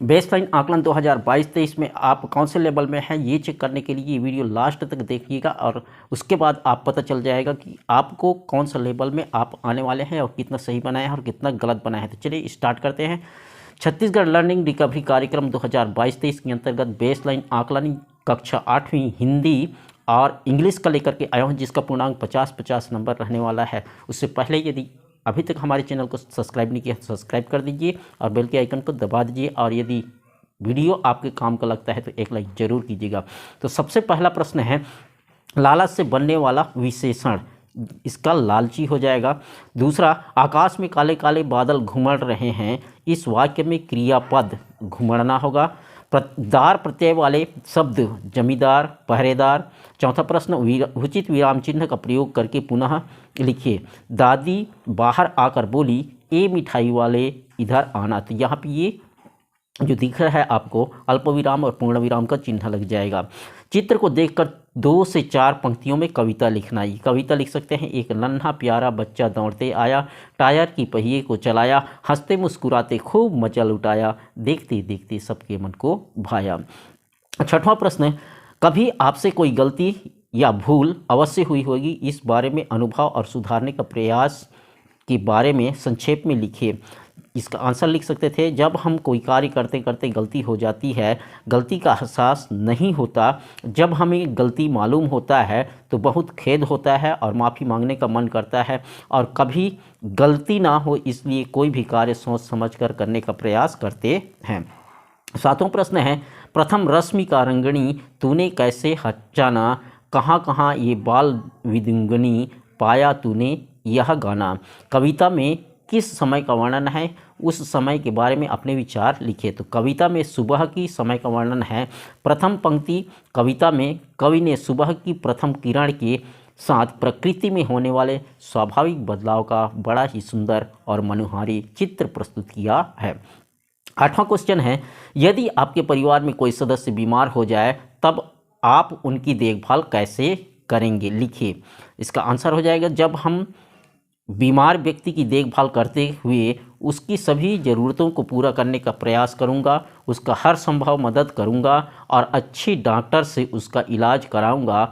Baseline आकलन 2022-23 में आप कौन से लेवल में हैं ये चेक करने के लिए ये वीडियो लास्ट तक देखिएगा और उसके बाद आप पता चल जाएगा कि आपको कौन सा लेवल में आप आने वाले हैं और कितना सही बनाए हैं और कितना गलत बनाए हैं। तो चलिए स्टार्ट करते हैं। छत्तीसगढ़ लर्निंग रिकवरी कार्यक्रम 2022-23 के अंतर्गत बेसलाइन आकलन कक्षा 8वीं हिंदी और इंग्लिश का लेकर के आया हूँ, जिसका पूर्णांक 50-50 नंबर रहने वाला है। उससे पहले यदि अभी तक हमारे चैनल को सब्सक्राइब नहीं किया तो सब्सक्राइब कर दीजिए और बेल के आइकन को दबा दीजिए, और यदि वीडियो आपके काम का लगता है तो एक लाइक ज़रूर कीजिएगा। तो सबसे पहला प्रश्न है, लालच से बनने वाला विशेषण, इसका लालची हो जाएगा। दूसरा, आकाश में काले काले बादल घुमड़ रहे हैं, इस वाक्य में क्रियापद घुमड़ना होगा। दार प्रत्यय वाले शब्द जमींदार, पहरेदार। चौथा प्रश्न, उचित विराम चिन्ह का प्रयोग करके पुनः लिखिए। दादी बाहर आकर बोली, ए मिठाई वाले इधर आना। तो यहाँ पे ये जो दिख रहा है आपको अल्प विराम और पूर्ण विराम का चिन्ह लग जाएगा। चित्र को देखकर 2 से 4 पंक्तियों में कविता लिखना। ये कविता लिख सकते हैं। एक नन्हा प्यारा बच्चा दौड़ते आया, टायर की पहिए को चलाया, हंसते मुस्कुराते खूब मजा लुटाया, देखते देखते सबके मन को भाया। छठवां प्रश्न, कभी आपसे कोई गलती या भूल अवश्य हुई होगी, इस बारे में अनुभव और सुधारने का प्रयास के बारे में संक्षेप में लिखिए। इसका आंसर लिख सकते थे, जब हम कोई कार्य करते करते गलती हो जाती है, गलती का एहसास नहीं होता, जब हमें गलती मालूम होता है तो बहुत खेद होता है और माफ़ी मांगने का मन करता है, और कभी गलती ना हो इसलिए कोई भी कार्य सोच समझ कर करने का प्रयास करते हैं। सातवां प्रश्न है, प्रथम रश्मि का रंगणी तूने कैसे हचाना, कहाँ कहाँ ये बाल विदुंगनी, पाया तूने यह गाना। कविता में किस समय का वर्णन है, उस समय के बारे में अपने विचार लिखिए। तो कविता में सुबह की समय का वर्णन है। प्रथम पंक्ति, कविता में कवि ने सुबह की प्रथम किरण के साथ प्रकृति में होने वाले स्वाभाविक बदलाव का बड़ा ही सुंदर और मनोहारी चित्र प्रस्तुत किया है। आठवां क्वेश्चन है, यदि आपके परिवार में कोई सदस्य बीमार हो जाए तब आप उनकी देखभाल कैसे करेंगे, लिखिए। इसका आंसर हो जाएगा, जब हम बीमार व्यक्ति की देखभाल करते हुए उसकी सभी ज़रूरतों को पूरा करने का प्रयास करूंगा, उसका हर संभव मदद करूंगा और अच्छी डॉक्टर से उसका इलाज कराऊंगा,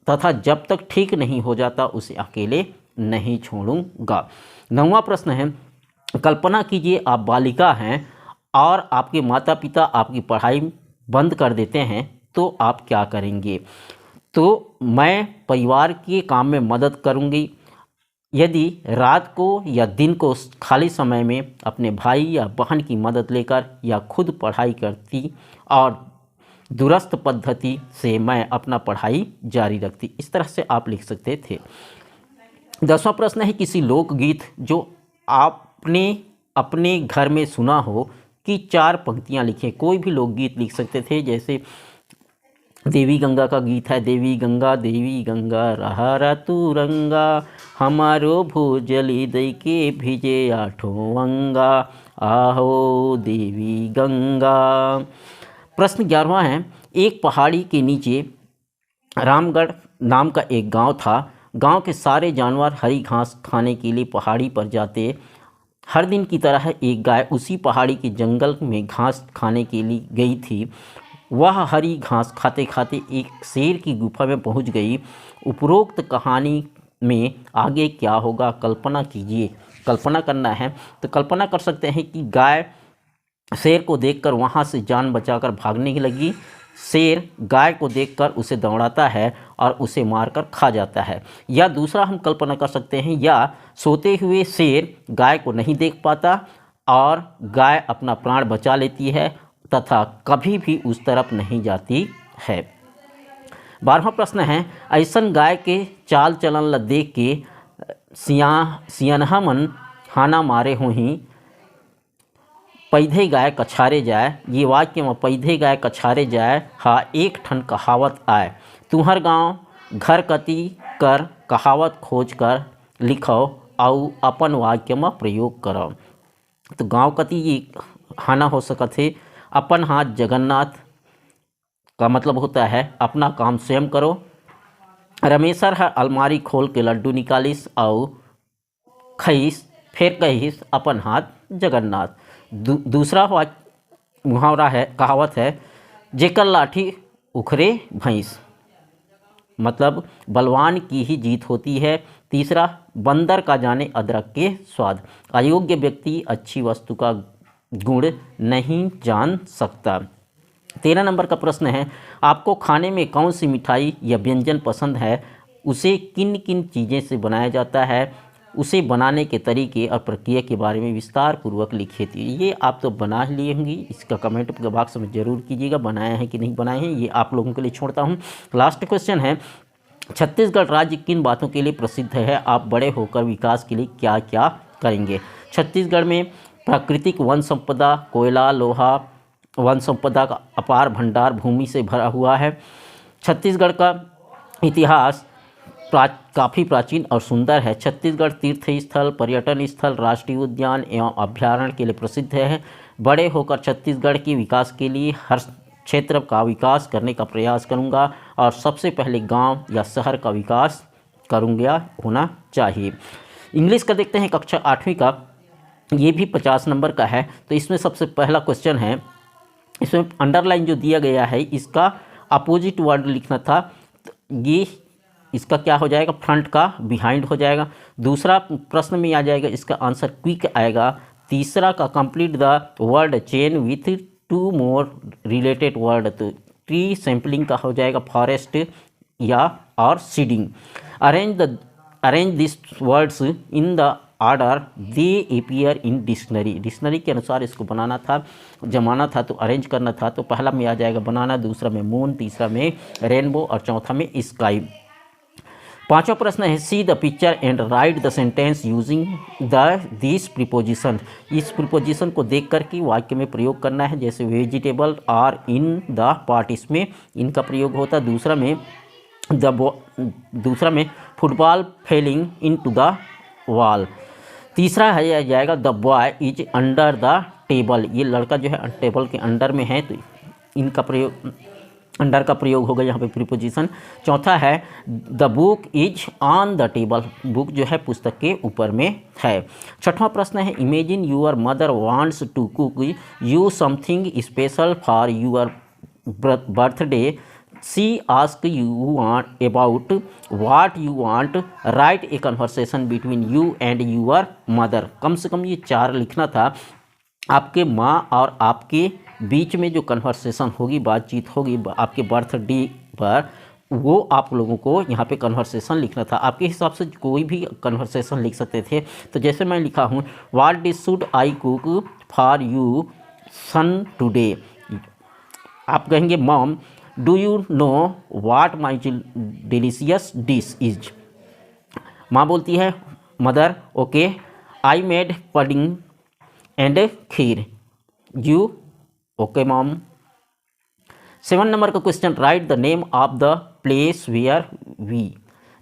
तथा जब तक ठीक नहीं हो जाता उसे अकेले नहीं छोड़ूंगा। 9वां प्रश्न है, कल्पना कीजिए आप बालिका हैं और आपके माता पिता आपकी पढ़ाई बंद कर देते हैं, तो आप क्या करेंगे। तो मैं परिवार के काम में मदद करूंगी। यदि रात को या दिन को खाली समय में अपने भाई या बहन की मदद लेकर या खुद पढ़ाई करती और दूरस्थ पद्धति से मैं अपना पढ़ाई जारी रखती। इस तरह से आप लिख सकते थे। 10वां प्रश्न है, किसी लोकगीत जो आपने अपने घर में सुना हो की 4 पंक्तियां लिखें। कोई भी लोकगीत लिख सकते थे, जैसे देवी गंगा का गीत है, देवी गंगा रहा तू रंगा, हमारो भूजली दई के भिजे 8 अंगा, आहो देवी गंगा। प्रश्न 11वां है, एक पहाड़ी के नीचे रामगढ़ नाम का एक गांव था। गांव के सारे जानवर हरी घास खाने के लिए पहाड़ी पर जाते। हर दिन की तरह एक गाय उसी पहाड़ी के जंगल में घास खाने के लिए गई थी। वह हरी घास खाते खाते एक शेर की गुफा में पहुंच गई। उपरोक्त कहानी में आगे क्या होगा, कल्पना कीजिए। कल्पना करना है तो कल्पना कर सकते हैं कि गाय शेर को देखकर वहां से जान बचाकर भागने लगी। शेर गाय को देखकर उसे दौड़ाता है और उसे मारकर खा जाता है। या दूसरा हम कल्पना कर सकते हैं, या सोते हुए शेर गाय को नहीं देख पाता और गाय अपना प्राण बचा लेती है तथा कभी भी उस तरफ नहीं जाती है। 12वां प्रश्न है, ऐसन गाय के चाल चलन ल देख के सियनहा मन हाना मारे होही, पैधे गाय कछारे जाए। ये वाक्य में पैधे गाय कछारे जाए हा एक ठन कहावत आए। तुहर गांव घर कति कर कहावत खोज कर लिखो और अपन वाक्य में प्रयोग करो। तो गांव कति ये हाना हो सकत है। अपन हाथ जगन्नाथ का मतलब होता है अपना काम स्वयं करो। रमेशर हर अलमारी खोल के लड्डू निकालिस और खईस, फिर कहिस अपन हाथ जगन्नाथ। दूसरा मुहावरा है, कहावत है, जेकर लाठी उखरे भैंस, मतलब बलवान की ही जीत होती है। तीसरा, बंदर का जाने अदरक के स्वाद, अयोग्य व्यक्ति अच्छी वस्तु का गुण नहीं जान सकता। 13 नंबर का प्रश्न है, आपको खाने में कौन सी मिठाई या व्यंजन पसंद है, उसे किन किन चीज़ें से बनाया जाता है, उसे बनाने के तरीके और प्रक्रिया के बारे में विस्तार पूर्वक लिखिए। तो ये आप तो बना ही लिए होंगी, इसका कमेंट बॉक्स में ज़रूर कीजिएगा, बनाए हैं कि नहीं बनाए हैं, ये आप लोगों के लिए छोड़ता हूँ। लास्ट क्वेश्चन है, छत्तीसगढ़ राज्य किन बातों के लिए प्रसिद्ध है, आप बड़े होकर विकास के लिए क्या क्या करेंगे। छत्तीसगढ़ में प्राकृतिक वन संपदा, कोयला, लोहा, वन संपदा का अपार भंडार भूमि से भरा हुआ है। छत्तीसगढ़ का इतिहास काफ़ी प्राचीन और सुंदर है। छत्तीसगढ़ तीर्थ स्थल, पर्यटन स्थल, राष्ट्रीय उद्यान एवं अभ्यारण्य के लिए प्रसिद्ध है। बड़े होकर छत्तीसगढ़ के विकास के लिए हर क्षेत्र का विकास करने का प्रयास करूंगा और सबसे पहले गांव या शहर का विकास करूंगा होना चाहिए। इंग्लिश का देखते हैं, कक्षा 8वीं का, ये भी 50 नंबर का है। तो इसमें सबसे पहला क्वेश्चन है, इसमें अंडरलाइन जो दिया गया है इसका अपोजिट वर्ड लिखना था, तो ये इसका क्या हो जाएगा, फ्रंट का बिहाइंड हो जाएगा। दूसरा प्रश्न में आ जाएगा, इसका आंसर क्विक आएगा। तीसरा का complete the word chain with 2 more related word, तो ट्री सैम्पलिंग का हो जाएगा फॉरेस्ट या और seeding. Arrange this words in the order they appear in dictionary, dictionary के अनुसार इसको बनाना था, जमाना था, तो अरेंज करना था। तो पहला में आ जाएगा बनाना, दूसरा में मून, तीसरा में रेनबो और चौथा में स्काई। पांचवा प्रश्न है, see the picture and write the sentence using this preposition, इस प्रीपोजिशन को देख करके वाक्य में प्रयोग करना है। जैसे vegetable are in the part, इसमें इनका प्रयोग होता है। दूसरा में football falling into the wall. तीसरा है जाएगा the boy is under the table, ये लड़का जो है टेबल के अंडर में है, तो इनका प्रयोग, अंडर का प्रयोग होगा यहाँ पे प्रीपोजिशन। चौथा है the book is on the table, book जो है पुस्तक के ऊपर में है। छठवां प्रश्न है, imagine your mother wants to cook you something special for your birthday, she ask you want about what you want, write a conversation between you and your mother. कम से कम ये 4 लिखना था। आपके माँ और आपके बीच में जो कन्वर्सेशन होगी, बातचीत होगी आपके बर्थडे पर, वो आप लोगों को यहाँ पे कन्वर्सेशन लिखना था। आपके हिसाब से कोई भी कन्वर्सेशन लिख सकते थे। तो जैसे मैं लिखा हूँ, what dish should I cook for you son today, आप कहेंगे mom do you know what my delicious dish is, माँ बोलती है mother okay I made pudding and kheer, you okay mom. 7 number का question, write the name of the place where we,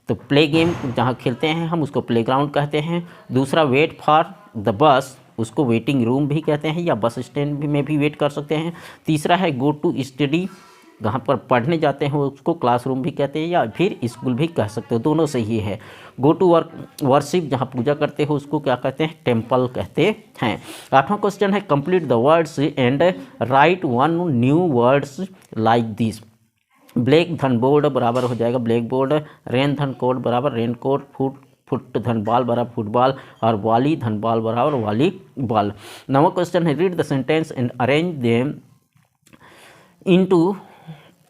तो play game जहाँ खेलते हैं हम उसको प्लेग्राउंड कहते हैं। दूसरा वेट फॉर द बस, उसको वेटिंग रूम भी कहते हैं या बस स्टैंड में भी वेट कर सकते हैं। तीसरा है गो टू स्टडी, जहाँ पर पढ़ने जाते हैं उसको क्लासरूम भी कहते हैं या फिर स्कूल भी कह सकते हो, दोनों सही है। गो टू वर्शिप, जहाँ पूजा करते हो उसको क्या कहते हैं, टेम्पल कहते हैं। 8वां क्वेश्चन है, complete the words and right 1 new words like this. Black धन बोर्ड बराबर हो जाएगा ब्लैक बोर्ड, रेन धन कोट बराबर रेन कोट, फुट धन बॉल बराबर फुटबॉल और वॉली धन बॉल बराबर वॉली बॉल। 9वां क्वेश्चन है, read the sentence and arrange them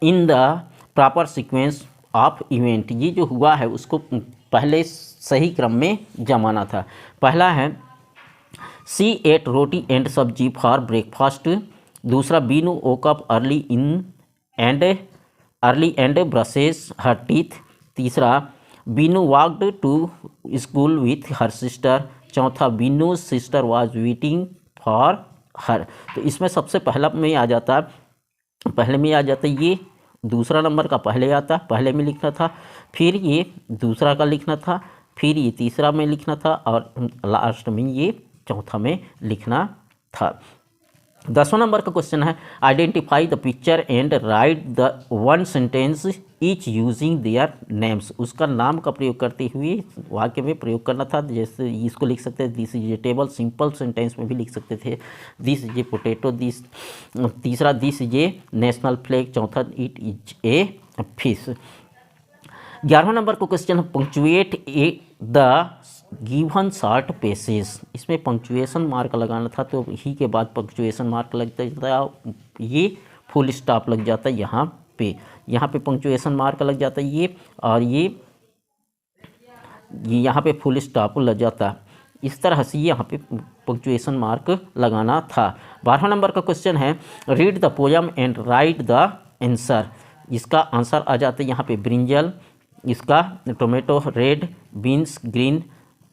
in the proper sequence of event, ये जो हुआ है उसको पहले सही क्रम में जमाना था। पहला है she ate roti and sabzi for breakfast. दूसरा Binu woke up early and brushes her teeth. तीसरा Binu walked to school with her sister. चौथा Binu sister was waiting for her. तो इसमें सबसे पहला में आ जाता, पहले में आ जाता ये, दूसरा नंबर का पहले आता, पहले में लिखना था, फिर ये दूसरा का लिखना था, फिर ये तीसरा में लिखना था और लास्ट में ये चौथा में लिखना था। 10वां नंबर का क्वेश्चन है identify the picture and write the one sentence each using their names. उसका नाम का प्रयोग करते हुए वाक्य में प्रयोग करना था। जैसे इसको लिख सकते थे this is a table, simple sentence में भी लिख सकते थे this is a potato, this, तीसरा this is a national flag, चौथा इट इज ए फिश। 11वां नंबर का question punctuate a the given short passage. इसमें पंक्चुएशन मार्क लगाना था, तो ही के बाद पंक्चुएशन मार्क लग जाता है, ये फुल स्टॉप लग जाता है यहाँ पे पंक्चुएशन मार्क लग जाता है ये, और ये यहाँ पे फुल स्टॉप लग जाता है। इस तरह से यहाँ पे पंक्चुएशन मार्क लगाना था। 12वां नंबर का क्वेश्चन है read the poem and write the answer. इसका आंसर आ जाता है यहाँ पे ब्रिंजल, इसका tomato red, beans green,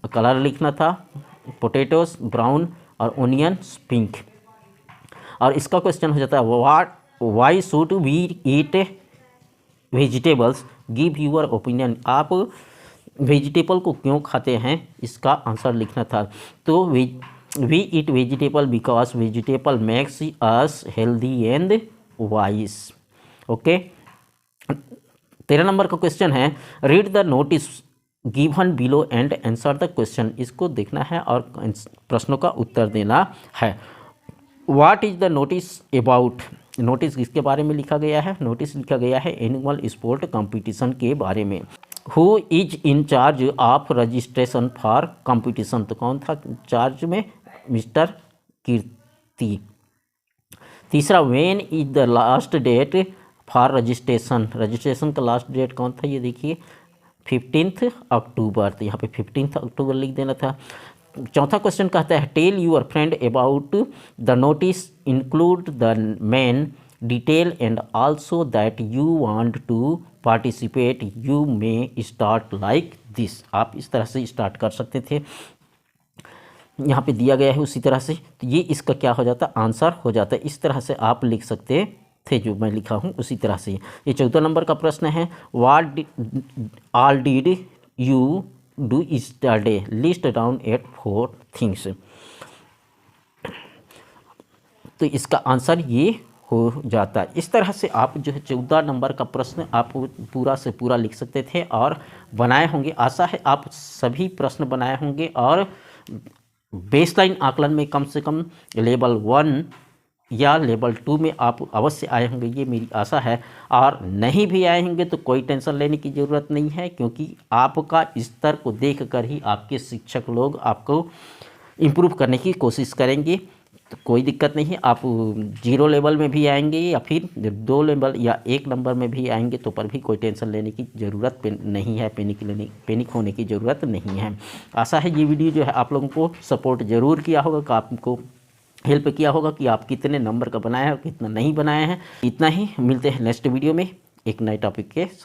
colour लिखना था, पोटैटोस ब्राउन और ओनियंस पिंक। और इसका क्वेश्चन हो जाता है why should we eat vegetables, give your opinion. आप वेजिटेबल को क्यों खाते हैं, इसका आंसर लिखना था। तो we eat vegetable because vegetable makes us healthy and wise. Okay. 13 number का क्वेश्चन है read the notice given below and answer the question. इसको देखना है और प्रश्नों का उत्तर देना है। What is the notice about. Notice किसके बारे में लिखा गया है, नोटिस लिखा गया है एनुअल स्पोर्ट कंपटीशन के बारे में। Who is in charge of registration for competition. तो कौन था चार्ज में, मिस्टर कीर्ति। तीसरा when is the last date for registration. Registration का लास्ट डेट कौन था, ये देखिए 15 अक्टूबर। तो यहाँ पे 15 अक्टूबर लिख देना था। चौथा क्वेश्चन कहता है tell your friend about the notice, include the main detail and also that you want to participate, you may start like this. आप इस तरह से स्टार्ट कर सकते थे, यहाँ पे दिया गया है उसी तरह से। तो ये इसका क्या हो जाता है, आंसर हो जाता है। इस तरह से आप लिख सकते थे, जो मैं लिखा हूँ उसी तरह से। ये 14 नंबर का प्रश्न है what all did you do yesterday, list down 8 things. तो इसका आंसर ये हो जाता है। इस तरह से आप जो है 14 नंबर का प्रश्न आप पूरा से पूरा लिख सकते थे और बनाए होंगे। आशा है आप सभी प्रश्न बनाए होंगे और बेसलाइन आकलन में कम से कम लेवल 1 या लेवल 2 में आप अवश्य आए होंगे, ये मेरी आशा है। और नहीं भी आए होंगे तो कोई टेंशन लेने की ज़रूरत नहीं है, क्योंकि आपका स्तर को देखकर ही आपके शिक्षक लोग आपको इम्प्रूव करने की कोशिश करेंगे। तो कोई दिक्कत नहीं है, आप 0 लेवल में भी आएंगे या फिर 2 लेवल या 1 नंबर में भी आएंगे तो पर भी कोई टेंशन लेने की ज़रूरत नहीं है, पैनिक होने की ज़रूरत नहीं है। आशा है ये वीडियो जो है आप लोगों को सपोर्ट ज़रूर किया होगा, कि आपको हेल्प किया होगा कि आप कितने नंबर का बनाए हैं और कितना नहीं बनाए हैं। इतना ही, मिलते हैं नेक्स्ट वीडियो में एक नए टॉपिक के।